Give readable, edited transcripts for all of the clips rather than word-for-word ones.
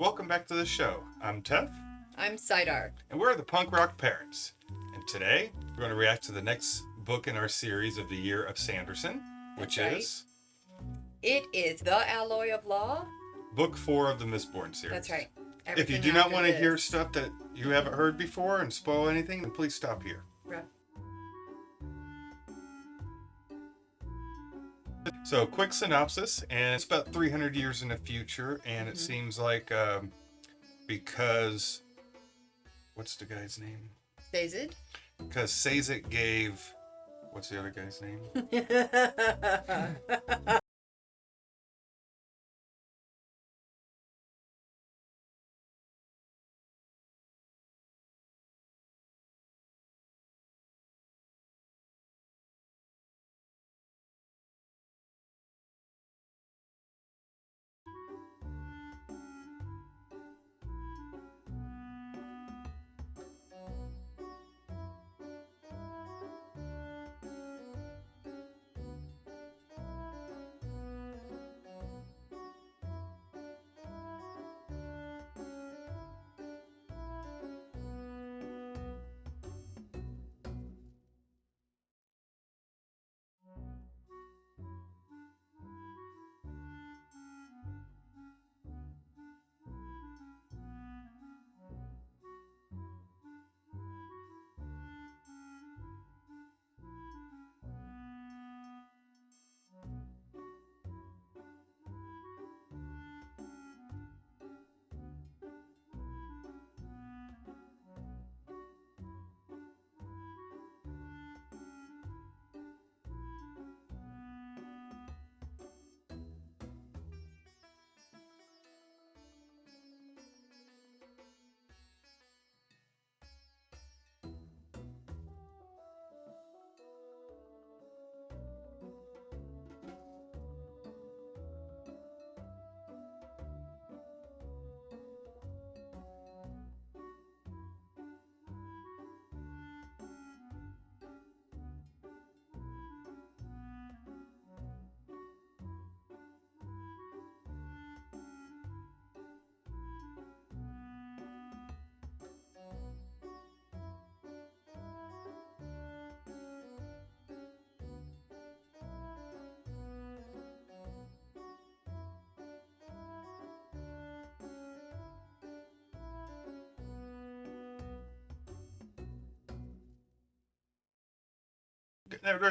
Welcome back to the show. I'm Tev, I'm Saidar. and we're the Punk Rock Parents. And today, we're going to react to the next book in our series of the Year of Sanderson, which is It is The Alloy of Law. Book 4 of the Mistborn series. That's right. If you do not want to hear stuff that you haven't heard before and spoil anything, then please stop here. Right. So, quick synopsis, and it's about 300 years in the future, and it seems like because, what's the guy's name? Saidar. Because Saidar gave, what's the other guy's name?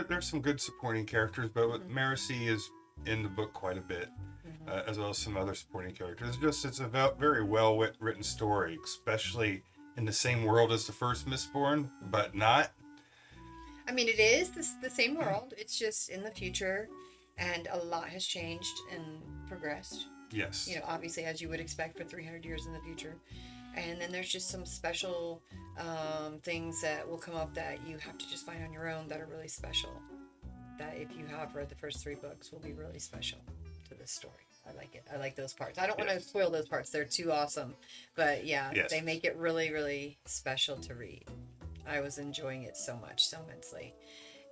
There's some good supporting characters, but Marcy is in the book quite a bit, as well as some other supporting characters. It's a very well written story, especially in the same world as the first Mistborn, but not. I mean, it is the same world. It's just in the future, and a lot has changed and progressed. Yes. You know, obviously, as you would expect for 300 years in the future. And then there's just some special things that will come up that you have to just find on your own that are really special. That if you have read the first 3 books will be really special to this story. I like it. I like those parts. I don't want to spoil those parts. They're too awesome. But yeah, they make it really, really special to read. I was enjoying it so much, so immensely.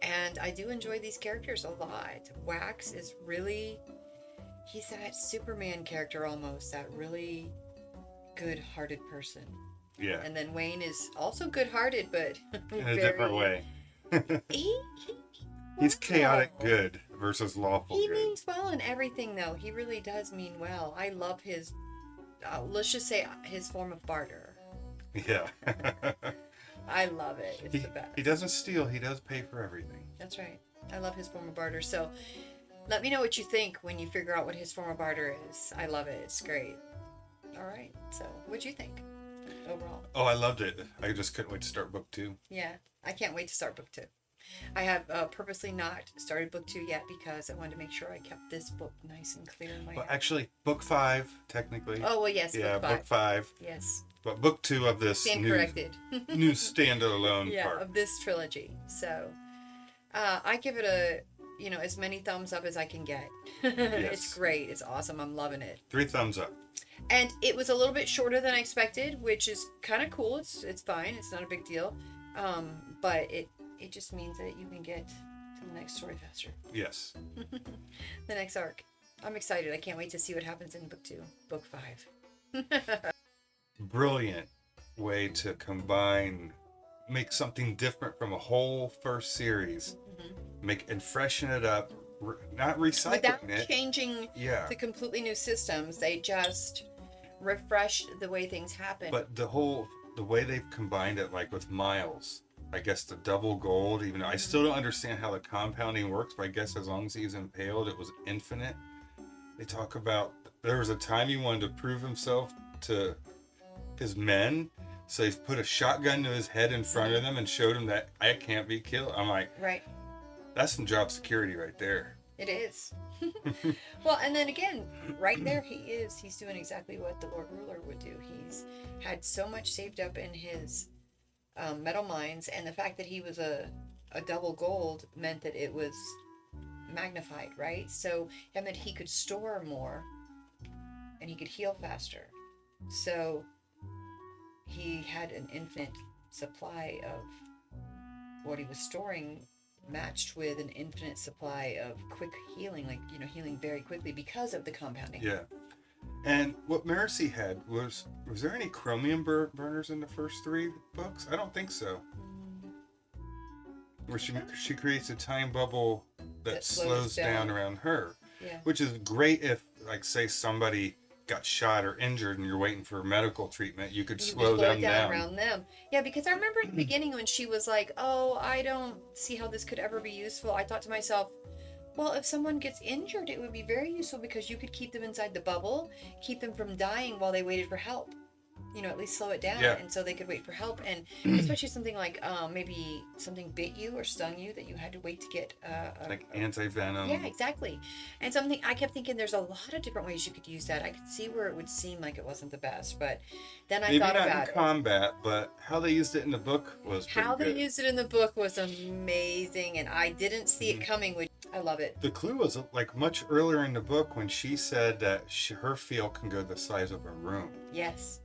And I do enjoy these characters a lot. Wax is really, he's that Superman character almost, that really good-hearted person. Yeah. And then Wayne is also good-hearted, but in a different way. He's Wow. chaotic good versus lawful He good. means well in everything, though. He really does mean well. I love his, let's just say, his form of barter. Yeah. I love it. It's the best. He doesn't steal. He does pay for everything. That's right. I love his form of barter. So let me know what you think when you figure out what his form of barter is. I love it. It's great. All right. So what'd you think overall? Oh, I loved it. I just couldn't wait to start book 2. Yeah. I can't wait to start book 2. I have purposely not started book 2 yet because I wanted to make sure I kept this book nice and clear in my Well, head. actually, book 5, technically. Oh, well, yes, yeah, book 5. book 5. Yes. But book 2 of this Stand new, corrected. new standalone Yeah, part. of this trilogy. So I give it as many thumbs up as I can get. It's great. It's awesome. I'm loving it. 3 thumbs up. And it was a little bit shorter than I expected, which is kind of cool. It's fine. It's not a big deal. But it just means that you can get to the next story faster. Yes. The next arc. I'm excited. I can't wait to see what happens in book 2, book 5. Brilliant way to make something different from a whole first series, make and freshen it up, not recycling Without it. changing Yeah. the completely new systems. They just refreshed the way things happen. But the way they've combined it, like with Miles, I guess the double gold, even though I still don't understand how the compounding works, but I guess as long as he's impaled, it was infinite. They talk about there was a time he wanted to prove himself to his men, so he put a shotgun to his head in front of them and showed him that I can't be killed. I'm like, right. That's some job security right there. It is. Well, and then again, right there he's doing exactly what the Lord Ruler would do. He's had so much saved up in his metal mines, and the fact that he was a double gold meant that it was magnified, right? So that meant he could store more and he could heal faster. So he had an infinite supply of what he was storing, matched with an infinite supply of quick healing, like, healing very quickly because of the compounding. Yeah. And what Marcy had was there any chromium burners in the first 3 books? I don't think so. Where she creates a time bubble that slows down around her. Yeah. Which is great if, like, say somebody got shot or injured and you're waiting for medical treatment, you could slow them down around them. Yeah, because I remember in the beginning when she was like, oh, I don't see how this could ever be useful. I thought to myself, well, if someone gets injured, it would be very useful because you could keep them inside the bubble, keep them from dying while they waited for help. At least slow it down, and so they could wait for help. And especially something like maybe something bit you or stung you that you had to wait to get like anti-venom. Yeah, exactly. And something I kept thinking, there's a lot of different ways you could use that. I could see where it would seem like it wasn't the best, but then I thought about it. Maybe not in combat, but how they used it in the book was pretty good. They used it in the book was amazing, and I didn't see it coming, which I love it. The clue was like much earlier in the book when she said that her field can go the size of a room. Yes.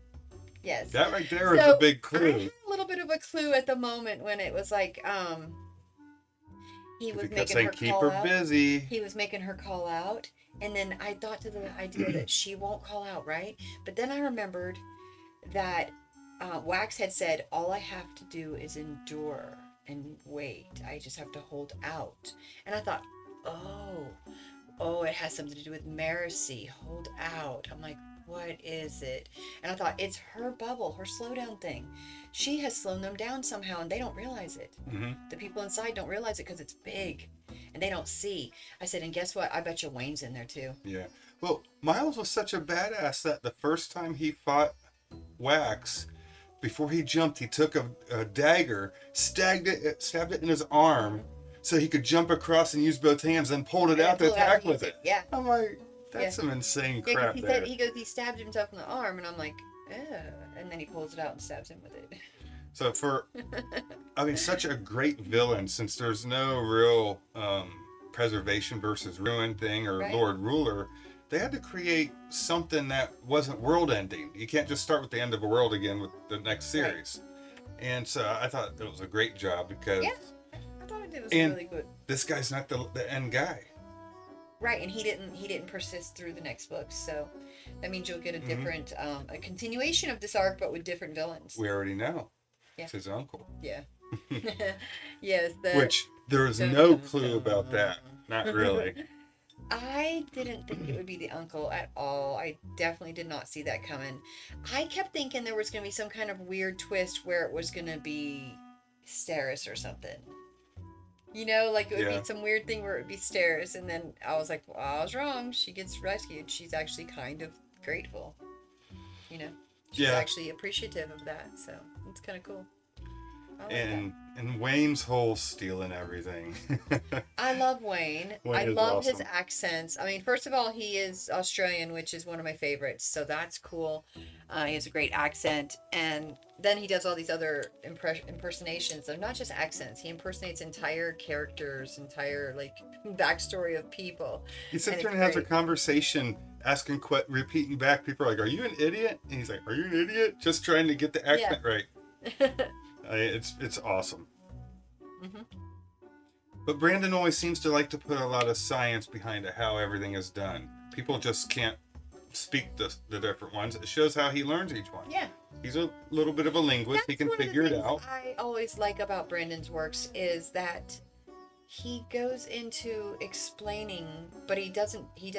Yes. That right there was a big clue. I had a little bit of a clue at the moment when it was like, he was making her keep her busy. He was making her call out, and then I thought to the idea that she won't call out, right? But then I remembered that Wax had said, all I have to do is endure and wait. I just have to hold out. And I thought, oh, it has something to do with Marcy. Hold out. I'm like, what is it? And I thought, it's her bubble, her slowdown thing. She has slowed them down somehow, and they don't realize it. Mm-hmm. The people inside don't realize it because it's big, and they don't see. I said, and guess what? I bet you Wayne's in there too. Yeah. Well, Miles was such a badass that the first time he fought Wax, before he jumped, he took a dagger, stabbed it in his arm, so he could jump across and use both hands, and pulled it out to attack with it. Yeah. I'm like, that's some insane crap there. He stabbed himself in the arm, and I'm like, and then he pulls it out and stabs him with it. So such a great villain, since there's no real preservation versus ruin thing or Lord Ruler, they had to create something that wasn't world ending. You can't just start with the end of a world again with the next series. Right. And so I thought it was a great job because... Yeah, I thought it was really good. This guy's not the end guy. Right, and he didn't persist through the next book, so that means you'll get a different, a continuation of this arc, but with different villains. We already know. Yeah. It's his uncle. Yeah. Yes. Which there is no clue about that. Not really. I didn't think it would be the uncle at all. I definitely did not see that coming. I kept thinking there was going to be some kind of weird twist where it was going to be Steris or something. Like it would be some weird thing where it would be Steris, and then I was like, well, I was wrong. She gets rescued. She's actually kind of grateful. She's actually appreciative of that, so it's kind of cool. And Wayne's whole stealing everything. I love Wayne. I love his accents. I mean, first of all, he is Australian, which is one of my favorites, so that's cool. He has a great accent, and then he does all these other impersonations. They're not just accents. He impersonates entire characters, entire backstory of people. He sits there and has a conversation, asking, repeating back. People are like, "Are you an idiot?" And he's like, "Are you an idiot?" Just trying to get the accent right. It's awesome. Mm-hmm. But Brandon always seems to like to put a lot of science behind it, how everything is done. People just can't speak the different ones. It shows how he learns each one. Yeah. He's a little bit of a linguist. He can One of the figure it things out. I always like about Brandon's works is that he goes into explaining, but he doesn't, you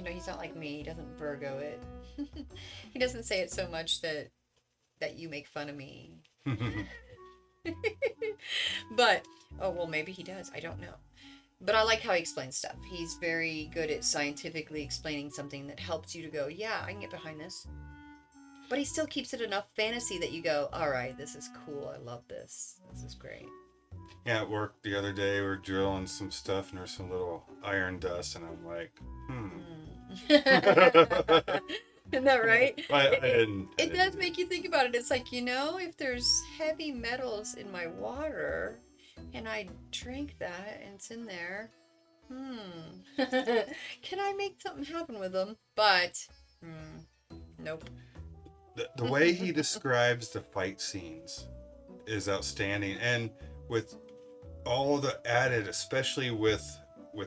know, he's not like me. He doesn't Virgo it. He doesn't say it so much that you make fun of me. But, oh, well, maybe he does. I don't know. But I like how he explains stuff. He's very good at scientifically explaining something that helps you to go, yeah, I can get behind this. But he still keeps it enough fantasy that you go, all right, this is cool. I love this. This is great. Yeah, at work the other day, we were drilling some stuff, and there's some little iron dust, and I'm like, Isn't that right? I didn't. It does make you think about it. It's like, you know, if there's heavy metals in my water and I drink that and it's in there, can I make something happen with them? But, nope. The way he describes the fight scenes is outstanding, and with all the added, especially with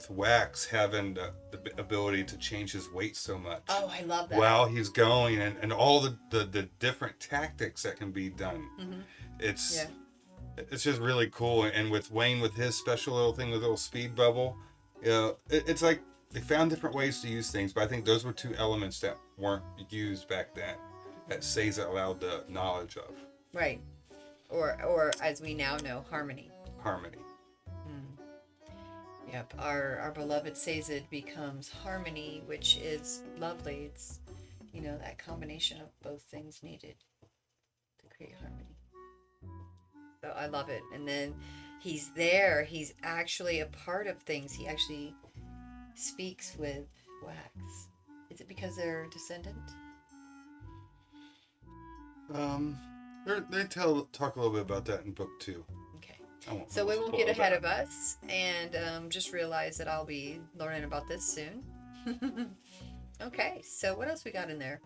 Wax having the ability to change his weight so much. Oh, I love that. While he's going, and all the different tactics that can be done. Mm-hmm. It's just really cool. And with Wayne, with his special little thing, with a little speed bubble, you know, it's like they found different ways to use things, but I think those were two elements that weren't used back then, that Seiza allowed the knowledge of. Right. Or as we now know, harmony. Harmony. Yep, our beloved Seiza becomes harmony, which is lovely. It's, you know, that combination of both things needed to create harmony. So I love it. And then he's there. He's actually a part of things. He actually speaks with Wax. Is it because they're descendant? They talk a little bit about that in book 2. So we won't get ahead of us, and just realize that I'll be learning about this soon. Okay, so what else we got in there?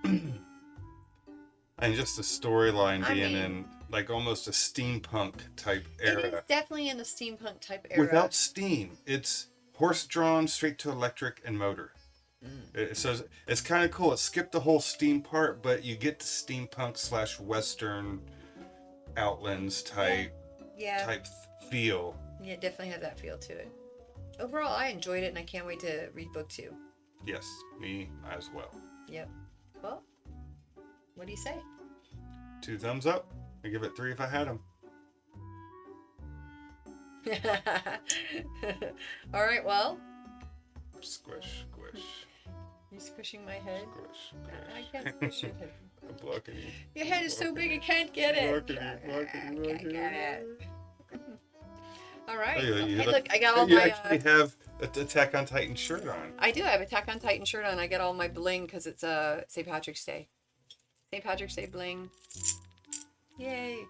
And just the storyline being in like almost a steampunk type era. It is definitely in the steampunk type era. Without steam, it's horse-drawn, straight to electric and motor. So it's kind of cool. It skipped the whole steam part, but you get the steampunk / Western Outlands type feel. Yeah, it definitely had that feel to it. Overall, I enjoyed it, and I can't wait to read book 2. Yes, me as well. Yep. Well, what do you say? 2 thumbs up. I give it 3 if I had them. All right, well. Squish, squish. You squishing my head? Squish, I squish. can't squish your head. I'm blocking you. Your head is so big I can't get it. Blocking you. I can't get it. All right. Oh, Okay, yeah, look, I got all you my... actually have an Attack on Titan shirt on. I do. I have Attack on Titan shirt on. I got all my bling because it's St. Patrick's Day. St. Patrick's Day bling. Yay.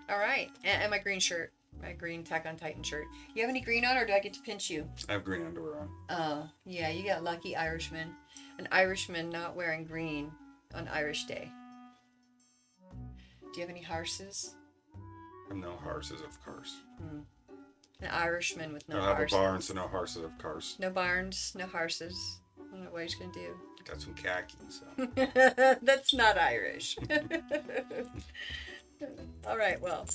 All right. And my green shirt. My green Attack on Titan shirt. You have any green on, or do I get to pinch you? I have green underwear on. Oh, yeah. You got lucky Irishman. An Irishman not wearing green on Irish Day. Do you have any horses? I have no horses, of course. An Irishman with no I don't have horses. a barn, so no horses, of course. No barns, no horses. I don't know what he's going to do. Got some khakis. So. That's not Irish. All right, well.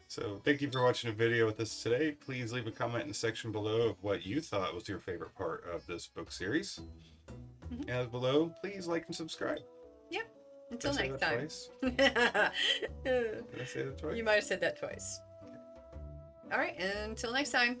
So thank you for watching the video with us today. Please leave a comment in the section below of what you thought was your favorite part of this book series. And as below, please like and subscribe. Yep. Until Did I next say that time. twice? Did I say that twice? You might have said that twice. All right, until next time.